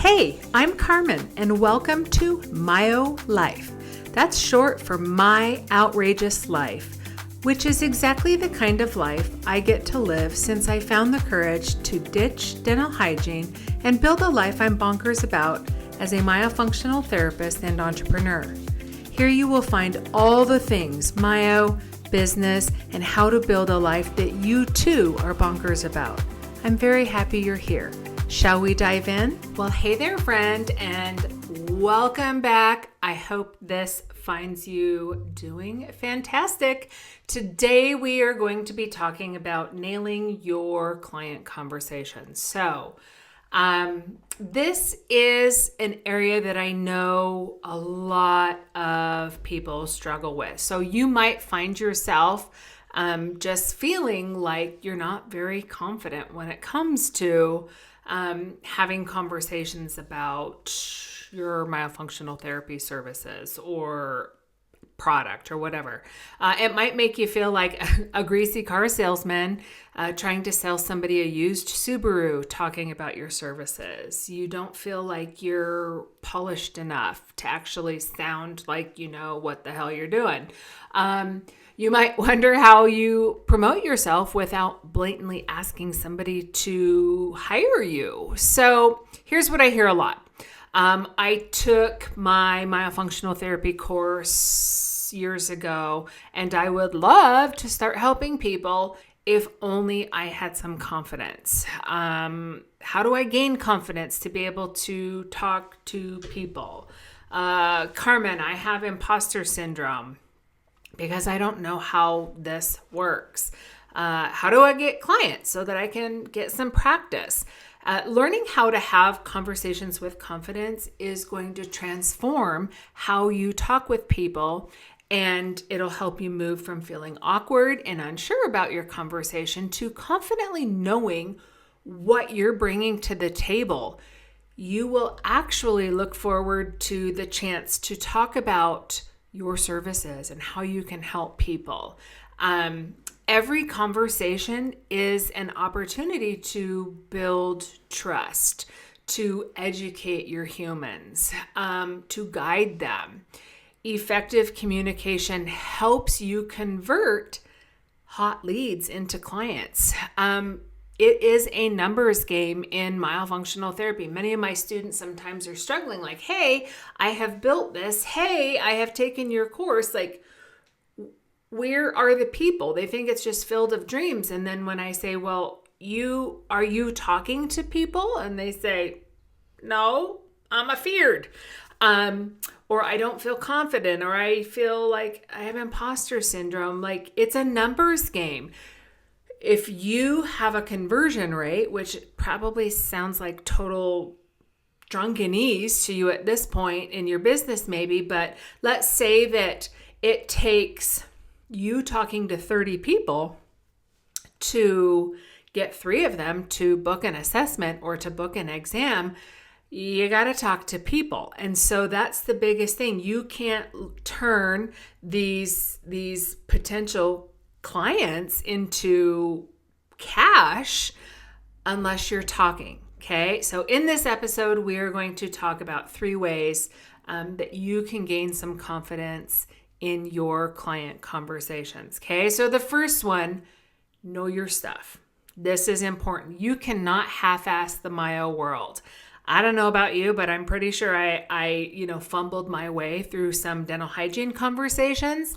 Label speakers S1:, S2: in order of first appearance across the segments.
S1: Hey, I'm Carmen, and welcome to Myo Life. That's short for My Outrageous Life, which is exactly the kind of life I get to live since I found the courage to ditch dental hygiene and build a life I'm bonkers about as a myofunctional therapist and entrepreneur. Here you will find all the things myo, business, and how to build a life that you too are bonkers about. I'm very happy you're here. Shall we dive in? Well, hey there, friend, and welcome back. I hope this finds you doing fantastic. Today, we are going to be talking about nailing your client conversations. So, this is an area that I know a lot of people struggle with. So you might find yourself just feeling like you're not very confident when it comes to having conversations about your myofunctional therapy services or product or whatever. It might make you feel like a greasy car salesman trying to sell somebody a used Subaru talking about your services. You don't feel like you're polished enough to actually sound like you know what the hell you're doing. You might wonder how you promote yourself without blatantly asking somebody to hire you. So here's what I hear a lot. I took my myofunctional therapy course years ago, and I would love to start helping people if only I had some confidence. How do I gain confidence to be able to talk to people? Carmen, I have imposter syndrome because I don't know how this works. How do I get clients so that I can get some practice? Learning how to have conversations with confidence is going to transform how you talk with people, and it'll help you move from feeling awkward and unsure about your conversation to confidently knowing what you're bringing to the table. You will actually look forward to the chance to talk about your services and how you can help people. Every conversation is an opportunity to build trust, to educate your humans, to guide them. Effective communication helps you convert hot leads into clients. It is a numbers game in myofunctional therapy. Many of my students sometimes are struggling like, hey, I have built this. Hey, I have taken your course. Like, where are the people? They think it's just filled of dreams. And then when I say, well, are you talking to people? And they say, no, I'm afeared. Or I don't feel confident, or I feel like I have imposter syndrome. Like, it's a numbers game. If you have a conversion rate, which probably sounds like total drunkenese to you at this point in your business maybe, but let's say that it takes you talking to 30 people to get 3 of them to book an assessment or to book an exam. You got to talk to people. And so that's the biggest thing. You can't turn these potential clients into cash unless you're talking. Okay. So in this episode, we are going to talk about 3 ways that you can gain some confidence in your client conversations. Okay. So the first one, know your stuff. This is important. You cannot half-ass the myo world. I don't know about you, but I'm pretty sure I fumbled my way through some dental hygiene conversations.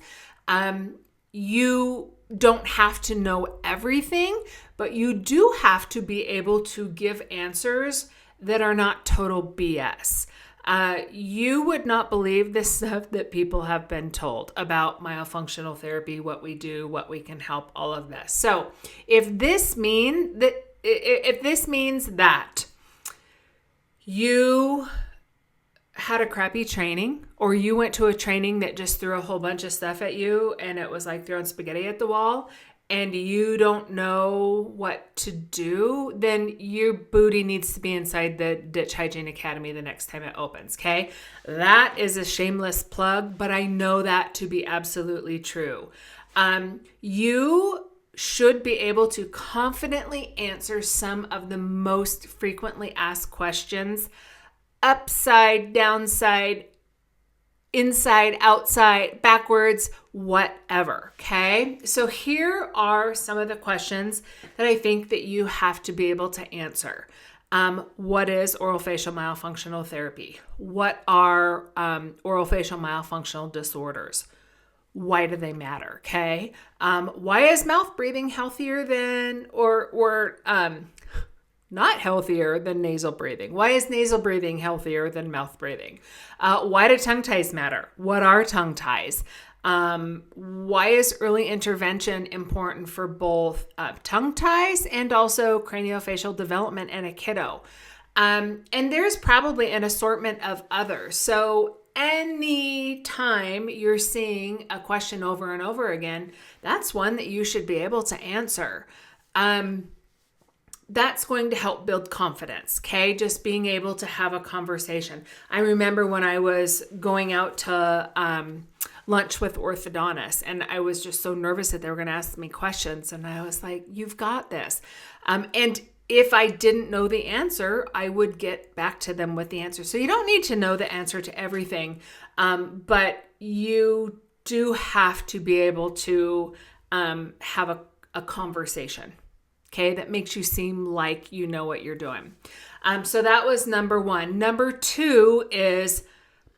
S1: You don't have to know everything, but you do have to be able to give answers that are not total BS. You would not believe the stuff that people have been told about myofunctional therapy, what we do, what we can help, all of this. So if this means that you had a crappy training, or you went to a training that just threw a whole bunch of stuff at you and it was like throwing spaghetti at the wall, and you don't know what to do, then your booty needs to be inside the Ditch Hygiene Academy the next time it opens, okay? That is a shameless plug, but I know that to be absolutely true. You should be able to confidently answer some of the most frequently asked questions upside, downside, inside, outside, backwards, whatever. Okay. So here are some of the questions that I think that you have to be able to answer. What is orofacial myofunctional therapy? What are orofacial myofunctional disorders? Why do they matter? Okay. Why is mouth breathing healthier than or not healthier than nasal breathing? Why is nasal breathing healthier than mouth breathing? Why do tongue ties matter? What are tongue ties? Why is early intervention important for both tongue ties and also craniofacial development in a kiddo? And there's probably an assortment of others. So any time you're seeing a question over and over again, that's one that you should be able to answer. That's going to help build confidence, okay? Just being able to have a conversation. I remember when I was going out to lunch with orthodontists, and I was just so nervous that they were going to ask me questions, and I was like, you've got this. And if I didn't know the answer, I would get back to them with the answer. So you don't need to know the answer to everything, but you do have to be able to have a conversation. Okay, that makes you seem like you know what you're doing. So that was number one. Number two is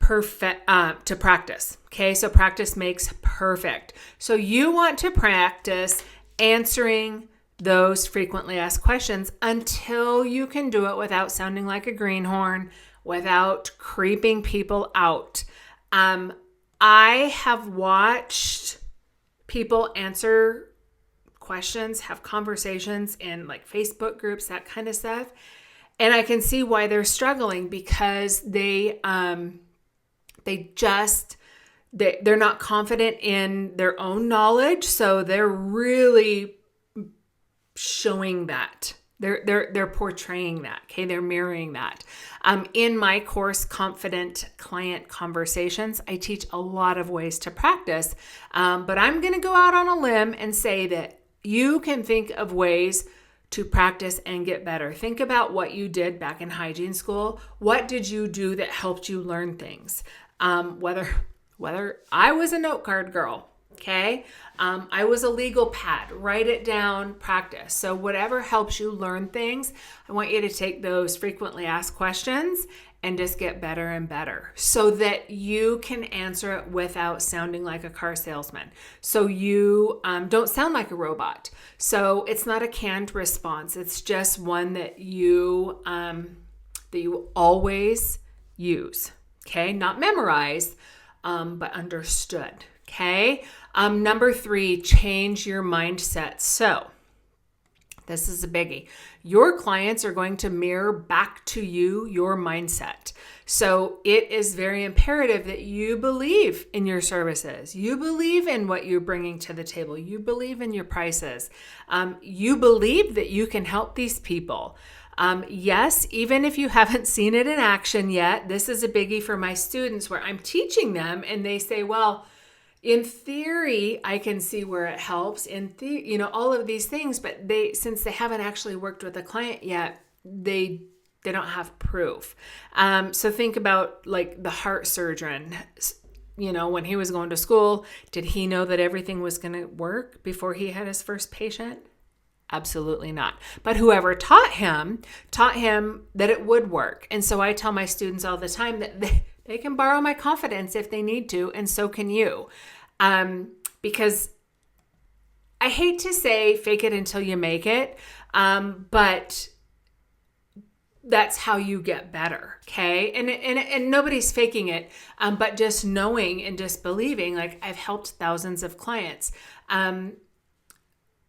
S1: to practice. Okay, so practice makes perfect. So you want to practice answering those frequently asked questions until you can do it without sounding like a greenhorn, without creeping people out. I have watched people answer questions, have conversations in like Facebook groups, that kind of stuff. And I can see why they're struggling, because they're not confident in their own knowledge. So they're really showing that. They're portraying that. Okay. They're mirroring that. In my course, Confident Client Conversations, I teach a lot of ways to practice. But I'm going to go out on a limb and say that you can think of ways to practice and get better. Think about what you did back in hygiene school. What did you do that helped you learn things? Whether I was a note card girl, okay? I was a legal pad, write it down, practice. So whatever helps you learn things, I want you to take those frequently asked questions and just get better and better so that you can answer it without sounding like a car salesman. So you don't sound like a robot. So it's not a canned response. It's just one that you always use. Okay, not memorized, but understood. Okay. Number three, change your mindset. So this is a biggie. Your clients are going to mirror back to you your mindset. So it is very imperative that you believe in your services. You believe in what you're bringing to the table. You believe in your prices. You believe that you can help these people. Yes, even if you haven't seen it in action yet, this is a biggie for my students where I'm teaching them and they say, well, in theory, I can see where it helps in all of these things, but since they haven't actually worked with a client yet, they don't have proof. So think about like the heart surgeon, when he was going to school, did he know that everything was going to work before he had his first patient? Absolutely not. But whoever taught him that it would work. And so I tell my students all the time that they can borrow my confidence if they need to, and so can you. Because I hate to say fake it until you make it, but that's how you get better, okay? And nobody's faking it, but just knowing and just believing, like I've helped thousands of clients.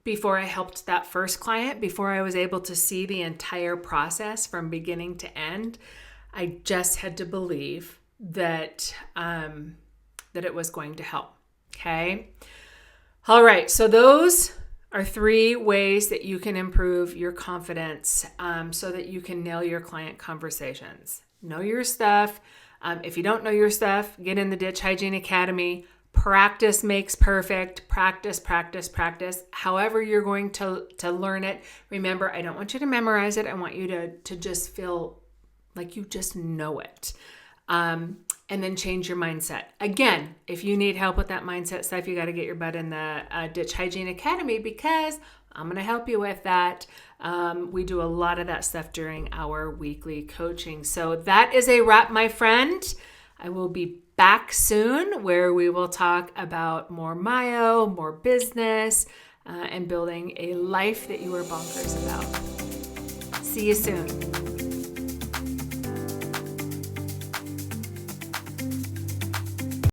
S1: Before I helped that first client, before I was able to see the entire process from beginning to end, I just had to believe that it was going to help. Okay. All right. So those are 3 ways that you can improve your confidence so that you can nail your client conversations. Know your stuff. If you don't know your stuff, get in the Ditch Hygiene Academy. Practice makes perfect. Practice, practice, practice. However you're going to learn it. Remember, I don't want you to memorize it. I want you to just feel like you just know it. And then change your mindset. Again, if you need help with that mindset stuff, you got to get your butt in the Ditch Hygiene Academy, because I'm going to help you with that. We do a lot of that stuff during our weekly coaching. So that is a wrap, my friend. I will be back soon where we will talk about more Myo, more business, and building a life that you are bonkers about. See you soon.